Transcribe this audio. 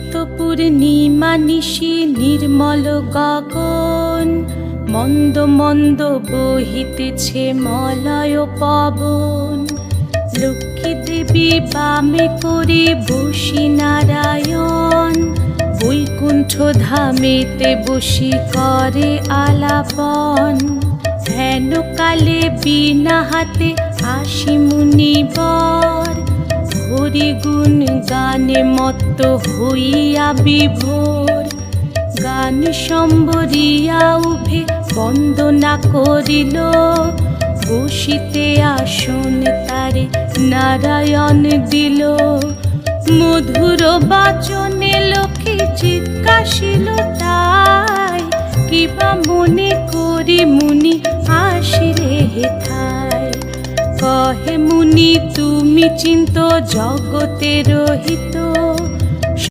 শীত পূর্ণিমা নিশি নির্মল গগন, মন্দ মন্দ বহিতেছে মলয় পবন। লক্ষ্মী দেবী বামে করে বসি নারায়ণ, বৈকুণ্ঠ ধামেতে বসি করে আলাপন। হেন কালে বিনা হাতে আসি মুনিবর, হরি গুণ গানে মত্ত হইয়া বিভোর। গান সম্বরিয়া উভে বন্দনা করিল, বসিতে আসন তারে নারায়ণ দিল। মধুর বাচনে লোকে জিজ্ঞাসিল তাই, কিবা মনে করি মুনি আসিলে হেথায়। কহে মুনি তুমি চিন্ত জগতের হিত,